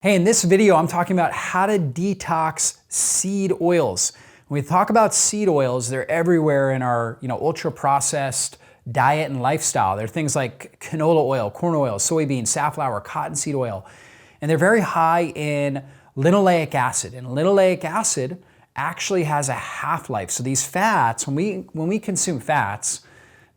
Hey, in this video, I'm talking about how to detox seed oils. When we talk about seed oils, they're everywhere in our ultra-processed diet and lifestyle. They're things like canola oil, corn oil, soybean, safflower, cottonseed oil. And they're very high in linoleic acid. And linoleic acid actually has a half-life. So these fats, when we consume fats,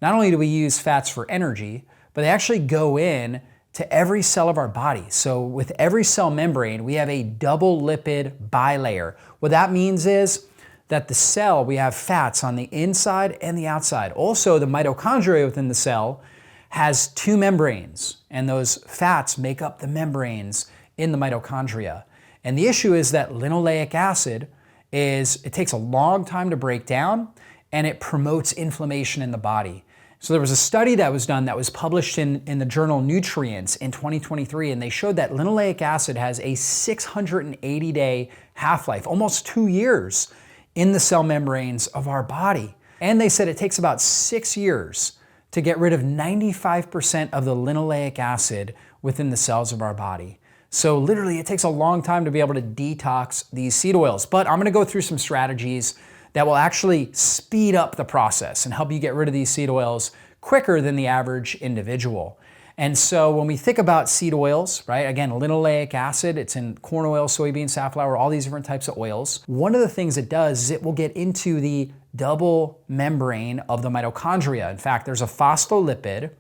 not only do we use fats for energy, but they actually go in to every cell of our body. So with every cell membrane, we have a double lipid bilayer. What that means is that the cell, we have fats on the inside and the outside. Also, the mitochondria within the cell has two membranes, and those fats make up the membranes in the mitochondria. And the issue is that linoleic acid it takes a long time to break down, and it promotes inflammation in the body. So there was a study that was done that was published in the journal Nutrients in 2023, and they showed that linoleic acid has a 680-day half-life, almost 2 years in the cell membranes of our body. And they said it takes about 6 years to get rid of 95% of the linoleic acid within the cells of our body. So literally it takes a long time to be able to detox these seed oils. But I'm gonna go through some strategies that will actually speed up the process and help you get rid of these seed oils quicker than the average individual. And so when we think about seed oils, right, again, linoleic acid, it's in corn oil, soybean, safflower, all these different types of oils. One of the things it does is it will get into the double membrane of the mitochondria. In fact, there's a phospholipid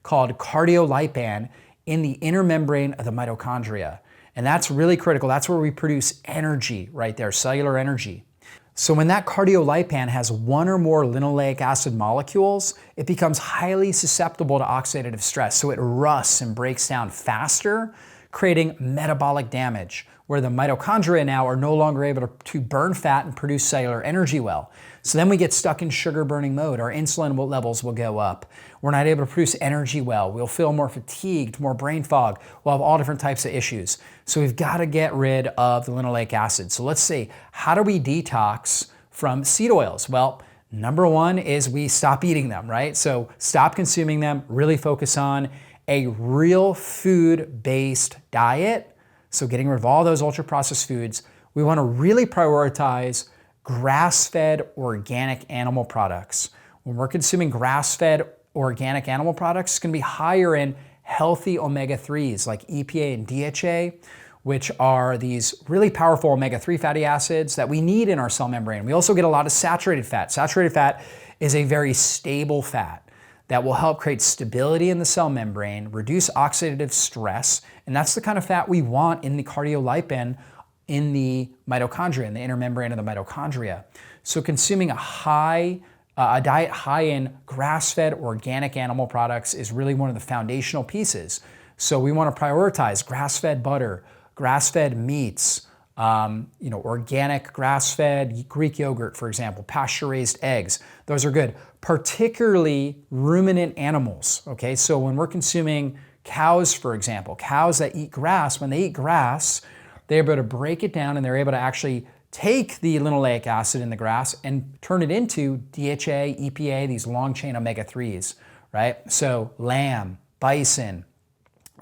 called cardiolipin in the inner membrane of the mitochondria. And that's really critical. That's where we produce energy right there, cellular energy. So when that cardiolipin has one or more linoleic acid molecules, it becomes highly susceptible to oxidative stress. So it rusts and breaks down faster, creating metabolic damage, where the mitochondria now are no longer able to burn fat and produce cellular energy well. So then we get stuck in sugar burning mode. Our insulin levels will go up. We're not able to produce energy well. We'll feel more fatigued, more brain fog. We'll have all different types of issues. So we've got to get rid of the linoleic acid. So let's see, how do we detox from seed oils? Well, number one is we stop eating them, right? So stop consuming them, really focus on a real food-based diet. So getting rid of all those ultra-processed foods. We want to really prioritize grass-fed organic animal products. When we're consuming grass-fed organic animal products, it's going to be higher in healthy omega-3s like EPA and DHA, which are these really powerful omega-3 fatty acids that we need in our cell membrane. We also get a lot of saturated fat. Saturated fat is a very stable fat that will help create stability in the cell membrane, reduce oxidative stress, and that's the kind of fat we want in the cardiolipin in the mitochondria, in the inner membrane of the mitochondria. So consuming a diet high in grass-fed organic animal products is really one of the foundational pieces. So we want to prioritize grass-fed butter, grass-fed meats, organic grass-fed Greek yogurt, for example, pasture-raised eggs. Those are good, particularly ruminant animals, okay? So when we're consuming cows, for example, cows that eat grass, when they eat grass, they're able to break it down and they're able to actually take the linoleic acid in the grass and turn it into DHA, EPA, these long-chain omega-3s, right? So lamb, bison,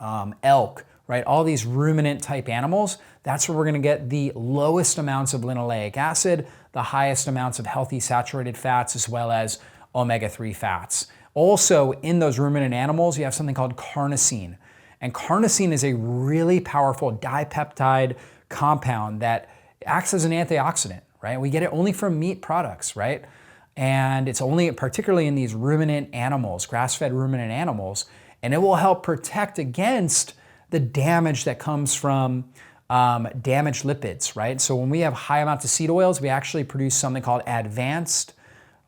elk, right? All these ruminant type animals, that's where we're gonna get the lowest amounts of linoleic acid, the highest amounts of healthy saturated fats, as well as omega-3 fats. Also, in those ruminant animals, you have something called carnosine. And carnosine is a really powerful dipeptide compound that acts as an antioxidant, right? We get it only from meat products, right? And it's only particularly in these ruminant animals, grass-fed ruminant animals, and it will help protect against the damage that comes from damaged lipids, right? So when we have high amounts of seed oils, we actually produce something called advanced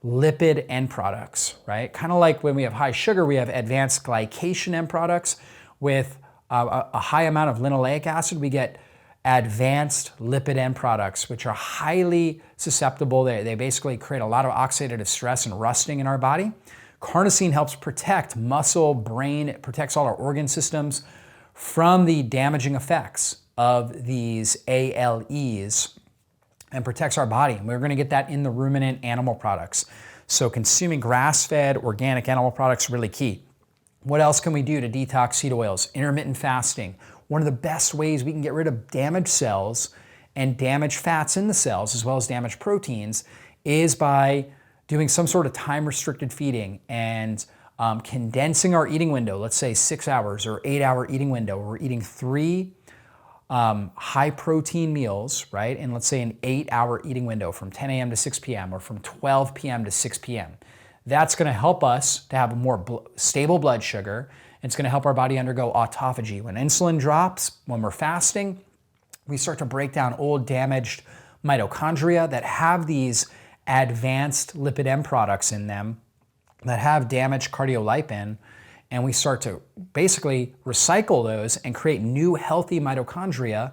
lipid end products, right? Kind of like when we have high sugar, we have advanced glycation end products. With a high amount of linoleic acid, we get advanced lipid end products, which are highly susceptible. They basically create a lot of oxidative stress and rusting in our body. Carnosine helps protect muscle, brain, it protects all our organ systems from the damaging effects of these ALEs and protects our body. And we're gonna get that in the ruminant animal products. So consuming grass-fed organic animal products is really key. What else can we do to detox seed oils? Intermittent fasting, one of the best ways we can get rid of damaged cells and damaged fats in the cells, as well as damaged proteins, is by doing some sort of time-restricted feeding and condensing our eating window, let's say 6 hours or 8-hour eating window. We're eating 3 high-protein meals, right? And let's say an 8-hour eating window from 10 a.m. to 6 p.m. or from 12 p.m. to 6 p.m. That's going to help us to have a more stable blood sugar. It's going to help our body undergo autophagy. When insulin drops, when we're fasting, we start to break down old damaged mitochondria that have these advanced lipid end products in them that have damaged cardiolipin, and we start to basically recycle those and create new healthy mitochondria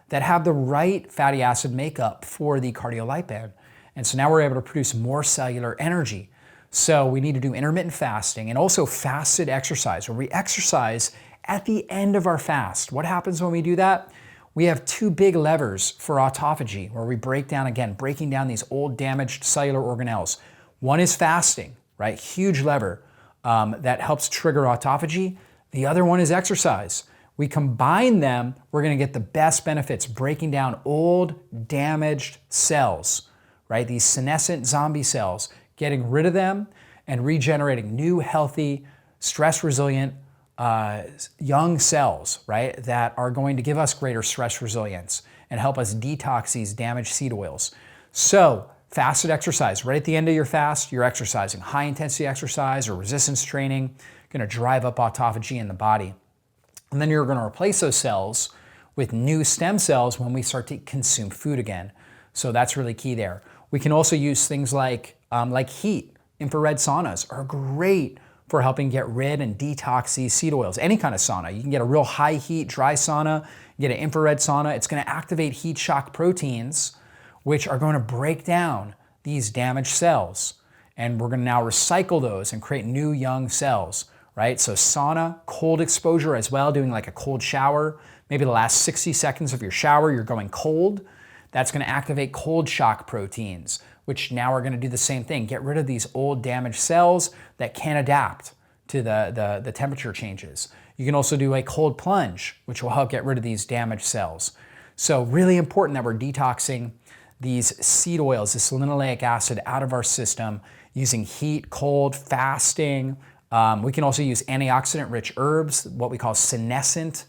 that have the right fatty acid makeup for the cardiolipin. And so now we're able to produce more cellular energy. So we need to do intermittent fasting and also fasted exercise, where we exercise at the end of our fast. What happens when we do that? We have 2 big levers for autophagy, where we breaking down these old damaged cellular organelles. One is fasting, right? Huge lever that helps trigger autophagy. The other one is exercise. We combine them, we're gonna get the best benefits, breaking down old damaged cells, right? These senescent zombie cells, getting rid of them and regenerating new, healthy, stress-resilient young cells, right, that are going to give us greater stress resilience and help us detox these damaged seed oils. So, fasted exercise. Right at the end of your fast, you're exercising. High-intensity exercise or resistance training, going to drive up autophagy in the body. And then you're going to replace those cells with new stem cells when we start to consume food again. So that's really key there. We can also use things like heat. Infrared saunas are great for helping get rid and detox these seed oils. Any kind of sauna. You can get a real high heat, dry sauna, get an infrared sauna. It's going to activate heat shock proteins, which are going to break down these damaged cells. And we're going to now recycle those and create new young cells, right? So sauna, cold exposure as well, doing like a cold shower. Maybe the last 60 seconds of your shower, you're going cold. That's going to activate cold shock proteins, which now are going to do the same thing. Get rid of these old damaged cells that can't adapt to the temperature changes. You can also do a cold plunge, which will help get rid of these damaged cells. So really important that we're detoxing these seed oils, this linoleic acid, out of our system using heat, cold, fasting. We can also use antioxidant-rich herbs, what we call senescent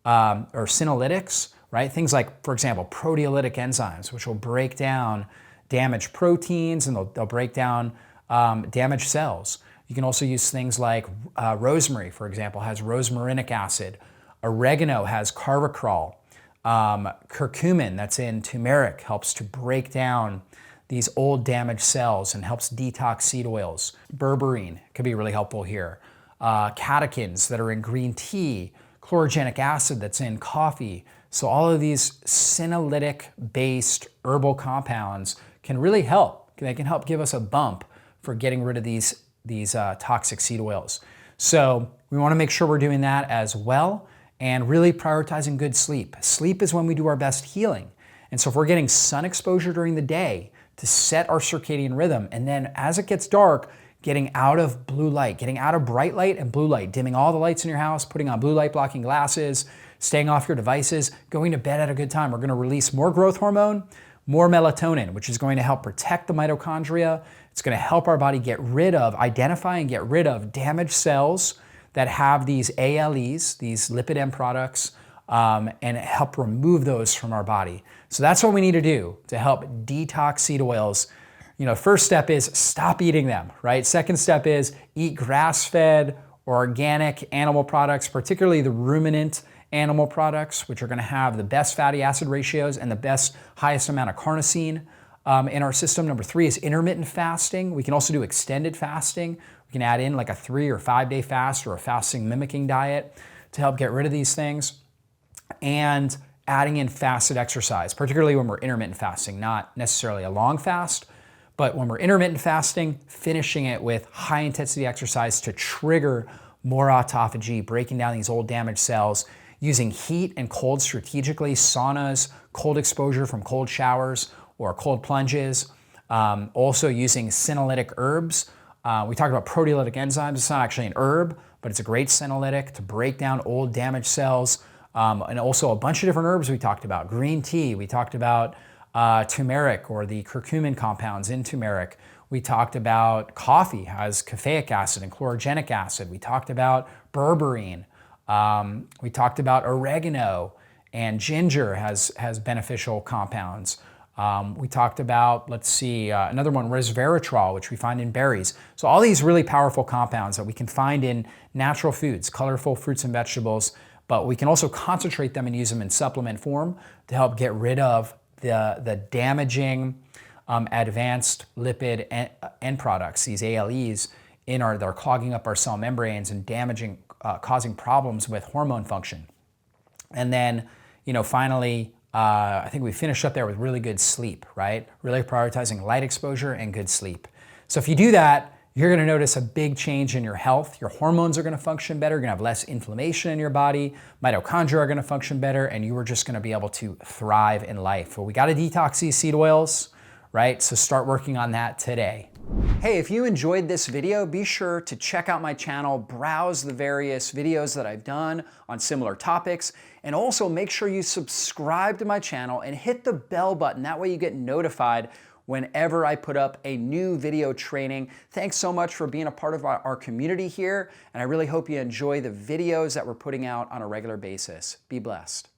or senolytics, right? Things like, for example, proteolytic enzymes, which will break down damaged proteins and they'll break down damaged cells. You can also use things like rosemary, for example, has rosmarinic acid. Oregano has carvacrol. Curcumin that's in turmeric helps to break down these old damaged cells and helps detox seed oils. Berberine can be really helpful here. Catechins that are in green tea, chlorogenic acid that's in coffee. So all of these senolytic-based herbal compounds can really help. They can help give us a bump for getting rid of these toxic seed oils. So we want to make sure we're doing that as well, and really prioritizing good sleep. Sleep is when we do our best healing. And so if we're getting sun exposure during the day to set our circadian rhythm, and then as it gets dark, getting out of blue light, getting out of bright light and blue light, dimming all the lights in your house, putting on blue light blocking glasses, staying off your devices, going to bed at a good time. We're going to release more growth hormone, more melatonin, which is going to help protect the mitochondria. It's going to help our body identify and get rid of damaged cells that have these ALEs, these lipid end products, and help remove those from our body. So that's what we need to do to help detox seed oils. First step is stop eating them, right? Second step is eat grass-fed or organic animal products, particularly the ruminant animal products, which are going to have the best fatty acid ratios and the highest amount of carnosine in our system. Number 3 is intermittent fasting. We can also do extended fasting. We can add in like a 3 or 5 day fast or a fasting mimicking diet to help get rid of these things. And adding in fasted exercise, particularly when we're intermittent fasting, not necessarily a long fast, but when we're intermittent fasting, finishing it with high intensity exercise to trigger more autophagy, breaking down these old damaged cells, using heat and cold strategically, saunas, cold exposure from cold showers or cold plunges, also using senolytic herbs. We talked about proteolytic enzymes. It's not actually an herb, but it's a great senolytic to break down old damaged cells. and also a bunch of different herbs we talked about. Green tea, we talked about turmeric or the curcumin compounds in turmeric. We talked about coffee has caffeic acid and chlorogenic acid. We talked about berberine. We talked about oregano, and ginger has beneficial compounds. We talked about, let's see, another one, resveratrol, which we find in berries. So all these really powerful compounds that we can find in natural foods, colorful fruits and vegetables, but we can also concentrate them and use them in supplement form to help get rid of the damaging advanced lipid end products, these ALEs, they're clogging up our cell membranes and damaging, causing problems with hormone function. And then, finally, I think we finished up there with really good sleep, right? Really prioritizing light exposure and good sleep. So if you do that, you're gonna notice a big change in your health. Your hormones are gonna function better, you're gonna have less inflammation in your body, mitochondria are gonna function better, and you are just gonna be able to thrive in life. Well, we gotta detox these seed oils, right? So start working on that today. Hey, if you enjoyed this video, be sure to check out my channel, browse the various videos that I've done on similar topics, and also make sure you subscribe to my channel and hit the bell button. That way you get notified whenever I put up a new video training. Thanks so much for being a part of our community here, and I really hope you enjoy the videos that we're putting out on a regular basis. Be blessed.